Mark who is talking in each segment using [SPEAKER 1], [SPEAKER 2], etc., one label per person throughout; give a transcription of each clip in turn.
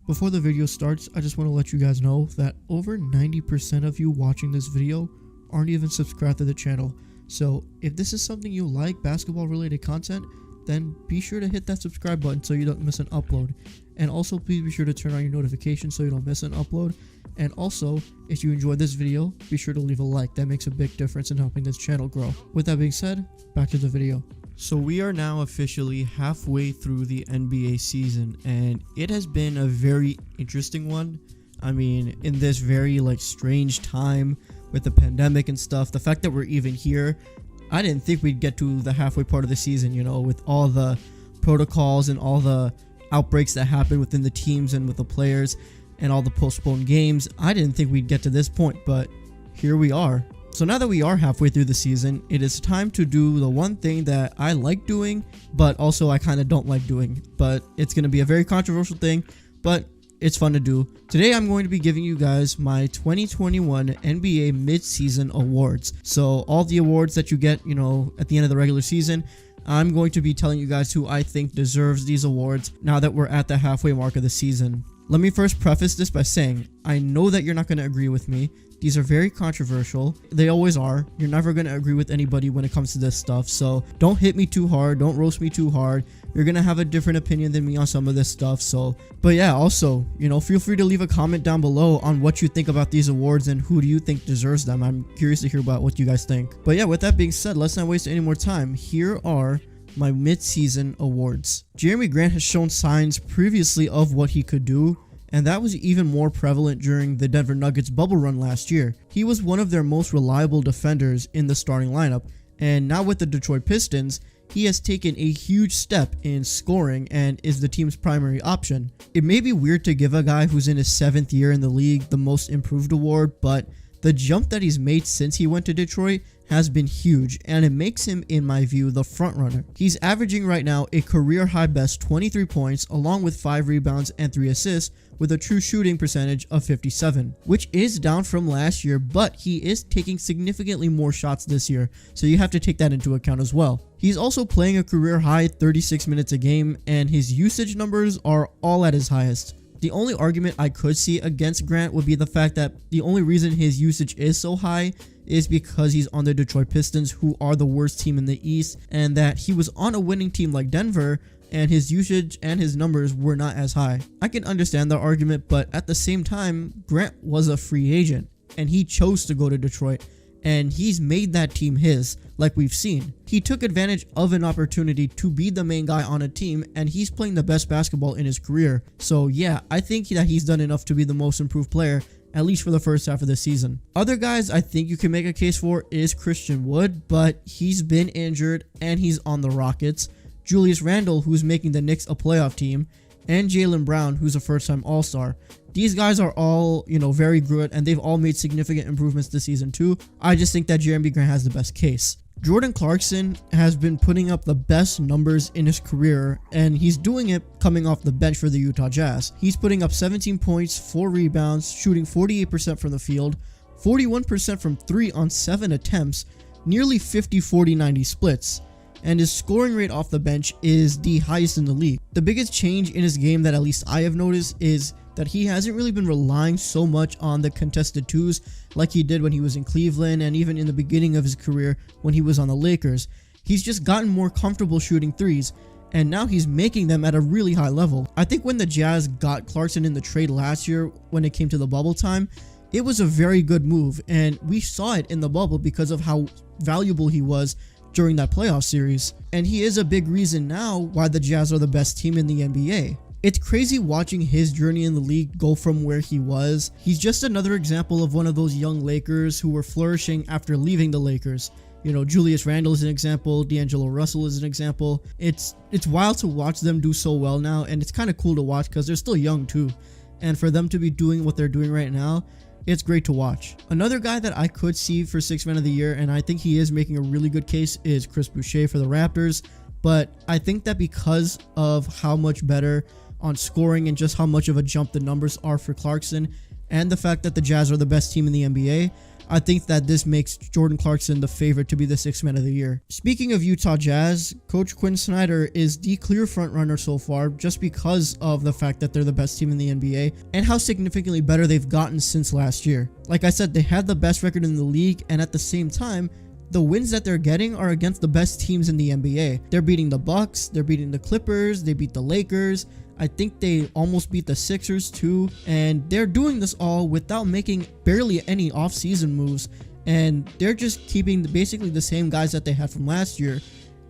[SPEAKER 1] Before the video starts, I just want to let you guys know that over 90% of you watching this video aren't even subscribed to the channel. So if this is something you like, basketball related content, then be sure to hit that subscribe button so you don't miss an upload. And also please be sure to turn on your notifications so you don't miss an upload. And also, if you enjoyed this video, be sure to leave a like. That makes a big difference in helping this channel grow. With that being said, back to the video. So we are now officially halfway through the NBA season, and it has been a very interesting one. I mean, in this very strange time with the pandemic and stuff, the fact that we're even here, I didn't think we'd get to the halfway part of the season, you know, with all the protocols and all the outbreaks that happen within the teams and with the players and all the postponed games. I didn't think we'd get to this point, but here we are. So now that we are halfway through the season, it is time to do the one thing that I like doing, but also I kind of don't like doing. But it's going to be a very controversial thing, but it's fun to do. Today I'm going to be giving you guys my 2021 NBA Midseason Awards. So all the awards that you get, you know, at the end of the regular season, I'm going to be telling you guys who I think deserves these awards now that we're at the halfway mark of the season. Let me first preface this by saying, I know that you're not going to agree with me. These are very controversial. They always are. You're never going to agree with anybody when it comes to this stuff. So don't hit me too hard. Don't roast me too hard. You're going to have a different opinion than me on some of this stuff. So, but yeah, also, you know, feel free to leave a comment down below on what you think about these awards and who do you think deserves them. I'm curious to hear about what you guys think. But yeah, with that being said, let's not waste any more time. Here are my mid-season awards. Jeremy Grant has shown signs previously of what he could do, and that was even more prevalent during the Denver Nuggets bubble run last year. He was one of their most reliable defenders in the starting lineup, and now with the Detroit Pistons, he has taken a huge step in scoring and is the team's primary option. It may be weird to give a guy who's in his 7th year in the league the most improved award, but the jump that he's made since he went to Detroit has been huge, and it makes him, in my view, the front runner. He's averaging right now a career high best 23 points along with 5 rebounds and 3 assists with a true shooting percentage of 57, which is down from last year, but he is taking significantly more shots this year, so you have to take that into account as well. He's also playing a career high 36 minutes a game, and his usage numbers are all at his highest. The only argument I could see against Grant would be the fact that the only reason his usage is so high is because he's on the Detroit Pistons, who are the worst team in the East, and that he was on a winning team like Denver, and his usage and his numbers were not as high. I can understand the argument, but at the same time, Grant was a free agent, and he chose to go to Detroit, and he's made that team his, like we've seen. He took advantage of an opportunity to be the main guy on a team, and he's playing the best basketball in his career. So yeah, I think that he's done enough to be the most improved player, at least for the first half of the season. Other guys I think you can make a case for is Christian Wood, but he's been injured and he's on the Rockets. Julius Randle, who's making the Knicks a playoff team, and Jaylen Brown, who's a first-time All-Star. These guys are all, you know, very good, and they've all made significant improvements this season too. I just think that Jeremy Grant has the best case. Jordan Clarkson has been putting up the best numbers in his career, and he's doing it coming off the bench for the Utah Jazz. He's putting up 17 points, 4 rebounds, shooting 48% from the field, 41% from 3 on 7 attempts, nearly 50-40-90 splits, and his scoring rate off the bench is the highest in the league. The biggest change in his game that at least I have noticed is that he hasn't really been relying so much on the contested twos like he did when he was in Cleveland and even in the beginning of his career when he was on the Lakers. He's just gotten more comfortable shooting threes, and now he's making them at a really high level. I think when the Jazz got Clarkson in the trade last year when it came to the bubble time, it was a very good move, and we saw it in the bubble because of how valuable he was during that playoff series, and he is a big reason now why the Jazz are the best team in the NBA. It's crazy watching his journey in the league go from where he was. He's just another example of one of those young Lakers who were flourishing after leaving the Lakers. You know, Julius Randle is an example, D'Angelo Russell is an example. It's wild to watch them do so well now, and it's kind of cool to watch because they're still young too. And for them to be doing what they're doing right now, it's great to watch. Another guy that I could see for 6th man of the year, and I think he is making a really good case, is Chris Boucher for the Raptors. But I think that because of how much better on scoring and just how much of a jump the numbers are for Clarkson, and the fact that the Jazz are the best team in the NBA, I think that this makes Jordan Clarkson the favorite to be the sixth man of the year. Speaking of Utah Jazz, Coach Quinn Snyder is the clear front runner so far just because of the fact that they're the best team in the NBA and how significantly better they've gotten since last year. Like I said, they had the best record in the league, and at the same time, the wins that they're getting are against the best teams in the NBA. They're beating the Bucks, they're beating the Clippers, they beat the Lakers. I think they almost beat the Sixers too, and they're doing this all without making barely any off-season moves, and they're just keeping basically the same guys that they had from last year,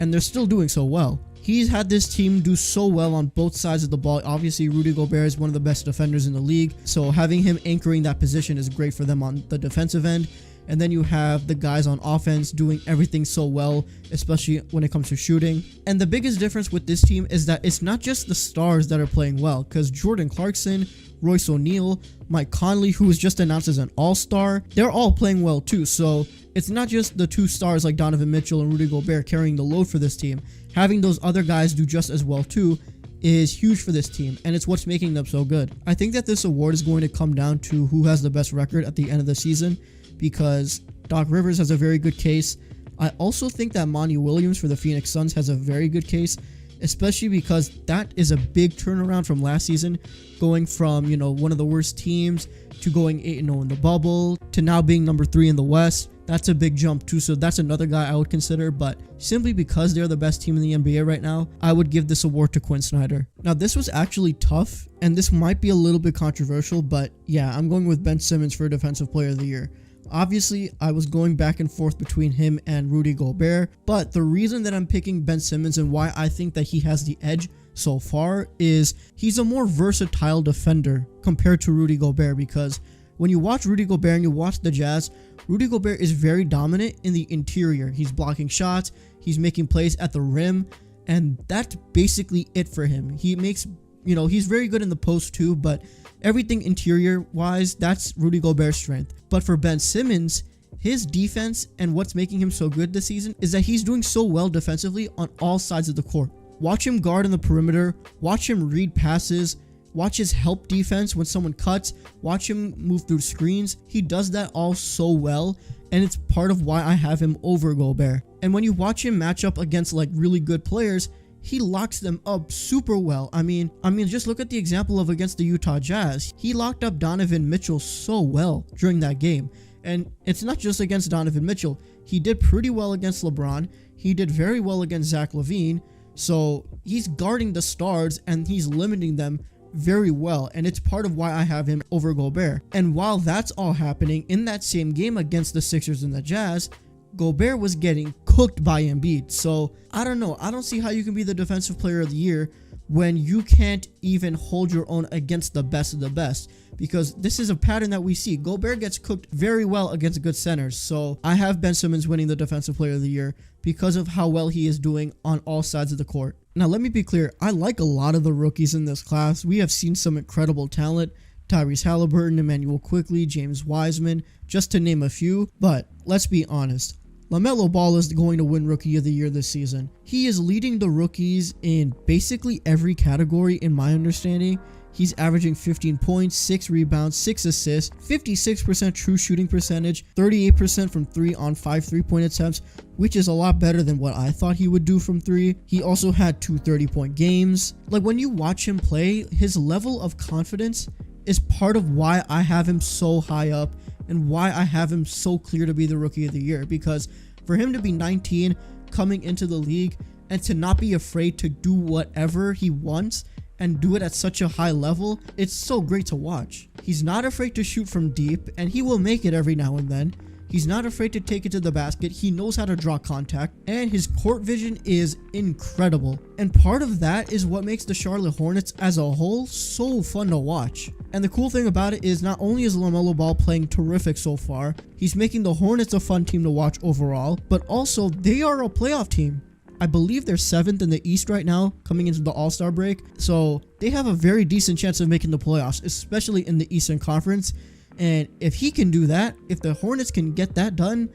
[SPEAKER 1] and they're still doing so well. He's had this team do so well on both sides of the ball. Obviously, Rudy Gobert is one of the best defenders in the league, so having him anchoring that position is great for them on the defensive end. And then you have the guys on offense doing everything so well, especially when it comes to shooting. And the biggest difference with this team is that it's not just the stars that are playing well, because Jordan Clarkson, Royce O'Neal, Mike Conley, who was just announced as an all-star, they're all playing well too. So it's not just the two stars like Donovan Mitchell and Rudy Gobert carrying the load for this team. Having those other guys do just as well too is huge for this team, and it's what's making them so good. I think that this award is going to come down to who has the best record at the end of the season, because Doc Rivers has a very good case. I also think that Monty Williams for the Phoenix Suns has a very good case, especially because that is a big turnaround from last season, going from, one of the worst teams to going 8-0 in the bubble to now being number 3 in the West. That's a big jump too, so that's another guy I would consider, but simply because they're the best team in the NBA right now, I would give this award to Quinn Snyder. Now, this was actually tough, and this might be a little bit controversial, but yeah, I'm going with Ben Simmons for Defensive Player of the Year. Obviously, I was going back and forth between him and Rudy Gobert, but the reason that I'm picking Ben Simmons and why I think that he has the edge so far is he's a more versatile defender compared to Rudy Gobert, because when you watch Rudy Gobert and you watch the Jazz, Rudy Gobert is very dominant in the interior. He's blocking shots, he's making plays at the rim, and that's basically it for him. He makes, he's very good in the post too, but everything interior wise, that's Rudy Gobert's strength. But for Ben Simmons, his defense and what's making him so good this season is that he's doing so well defensively on all sides of the court. Watch him guard in the perimeter, watch him read passes, watch his help defense when someone cuts, watch him move through screens. He does that all so well, and it's part of why I have him over Gobert. And when you watch him match up against like really good players, he locks them up super well. I mean, just look at the example of against the Utah Jazz. He locked up Donovan Mitchell so well during that game. And it's not just against Donovan Mitchell. He did pretty well against LeBron. He did very well against Zach LaVine. So he's guarding the stars and he's limiting them very well. And it's part of why I have him over Gobert. And while that's all happening, in that same game against the Sixers and the Jazz, Gobert was getting cooked by Embiid. So I don't know. I don't see how you can be the Defensive Player of the Year when you can't even hold your own against the best of the best, because this is a pattern that we see. Gobert gets cooked very well against good centers. So I have Ben Simmons winning the Defensive Player of the Year because of how well he is doing on all sides of the court. Now, let me be clear. I like a lot of the rookies in this class. We have seen some incredible talent. Tyrese Halliburton, Emmanuel Quickley, James Wiseman, just to name a few. But let's be honest. LaMelo Ball is going to win Rookie of the Year this season. He is leading the rookies in basically every category in my understanding. He's averaging 15 points, 6 rebounds, 6 assists, 56% true shooting percentage, 38% from 3 on 5 3-point attempts, which is a lot better than what I thought he would do from 3. He also had 2 30-point games. Like, when you watch him play, his level of confidence is part of why I have him so high up and why I have him so clear to be the Rookie of the Year, because for him to be 19 coming into the league and to not be afraid to do whatever he wants and do it at such a high level, it's so great to watch. He's not afraid to shoot from deep, and he will make it every now and then. He's not afraid to take it to the basket. He knows how to draw contact, and his court vision is incredible. And part of that is what makes the Charlotte Hornets as a whole so fun to watch. And the cool thing about it is not only is LaMelo Ball playing terrific so far, he's making the Hornets a fun team to watch overall, but also they are a playoff team. I believe they're 7th in the East right now, coming into the All-Star break. So they have a very decent chance of making the playoffs, especially in the Eastern Conference. And if he can do that, if the Hornets can get that done,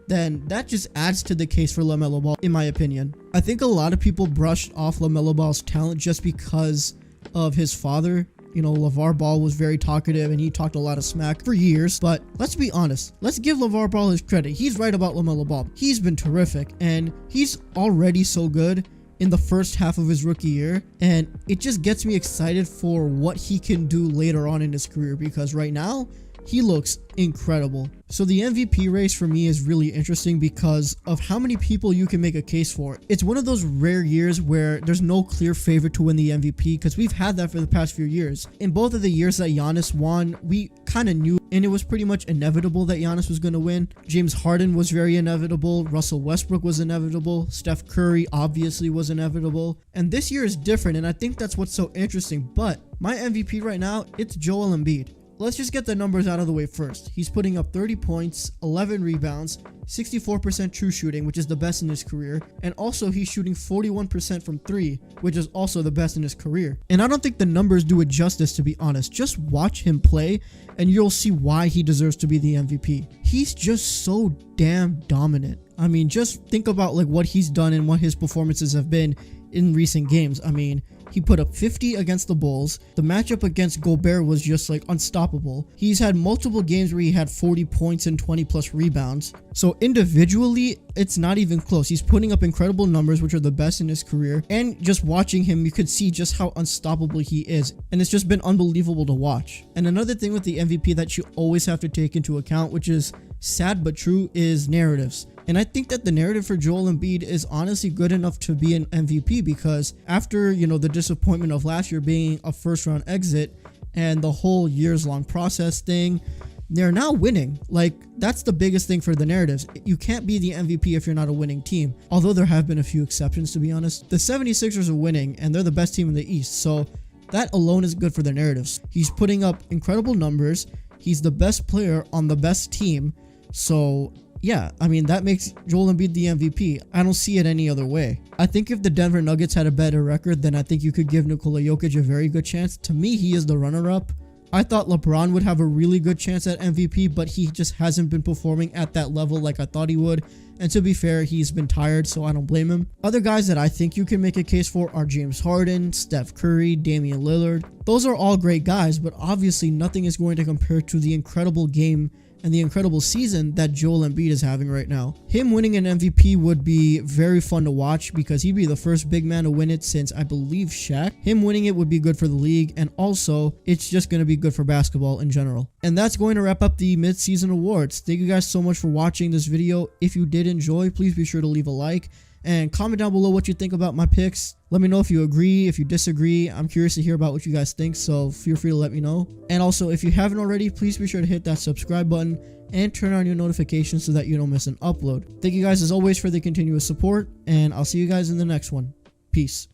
[SPEAKER 1] then that just adds to the case for LaMelo Ball, in my opinion. I think a lot of people brushed off LaMelo Ball's talent just because of his father. LeVar Ball was very talkative and he talked a lot of smack for years. But let's be honest. Let's give LeVar Ball his credit. He's right about LaMelo Ball. He's been terrific and he's already so good in the first half of his rookie year, and it just gets me excited for what he can do later on in his career, because right now he looks incredible. So the MVP race for me is really interesting because of how many people you can make a case for. It's one of those rare years where there's no clear favorite to win the MVP, because we've had that for the past few years. In both of the years that Giannis won, we kind of knew, and it was pretty much inevitable that Giannis was going to win. James Harden was very inevitable. Russell Westbrook was inevitable. Steph Curry obviously was inevitable. And this year is different, and I think that's what's so interesting. But my MVP right now, it's Joel Embiid. Let's just get the numbers out of the way first. He's putting up 30 points, 11 rebounds, 64% true shooting, which is the best in his career. And also he's shooting 41% from 3, which is also the best in his career. And I don't think the numbers do it justice, to be honest. Just watch him play and you'll see why he deserves to be the MVP. He's just so damn dominant. I mean, just think about like what he's done and what his performances have been in recent games. I mean, he put up 50 against the Bulls. The matchup against Gobert was just like unstoppable. He's had multiple games where he had 40 points and 20 plus rebounds. So individually, it's not even close. He's putting up incredible numbers, which are the best in his career. And just watching him, you could see just how unstoppable he is. And it's just been unbelievable to watch. And another thing with the MVP that you always have to take into account, which is sad but true, is narratives. And I think that the narrative for Joel Embiid is honestly good enough to be an MVP, because after, the disappointment of last year being a first round exit and the whole years long process thing, they're now winning. Like, that's the biggest thing for the narratives. You can't be the MVP if you're not a winning team. Although there have been a few exceptions, to be honest. The 76ers are winning and they're the best team in the East. So that alone is good for the narratives. He's putting up incredible numbers. He's the best player on the best team. So yeah, I mean, that makes Joel Embiid the MVP. I don't see it any other way. I think if the Denver Nuggets had a better record, then I think you could give Nikola Jokic a very good chance. To me, he is the runner-up. I thought LeBron would have a really good chance at MVP, but he just hasn't been performing at that level like I thought he would. And to be fair, he's been tired, so I don't blame him. Other guys that I think you can make a case for are James Harden, Steph Curry, Damian Lillard. Those are all great guys, but obviously nothing is going to compare to the incredible game and the incredible season that Joel Embiid is having right now. Him winning an MVP would be very fun to watch, because he'd be the first big man to win it since, I believe, Shaq. Him winning it would be good for the league, and also it's just going to be good for basketball in general. And that's going to wrap up the mid-season awards. Thank you guys so much for watching this video. If you did enjoy, please be sure to leave a like and comment down below what you think about my picks. Let me know if you agree, if you disagree. I'm curious to hear about what you guys think, so feel free to let me know. And also, if you haven't already, please be sure to hit that subscribe button and turn on your notifications so that you don't miss an upload. Thank you guys as always for the continuous support, and I'll see you guys in the next one. Peace.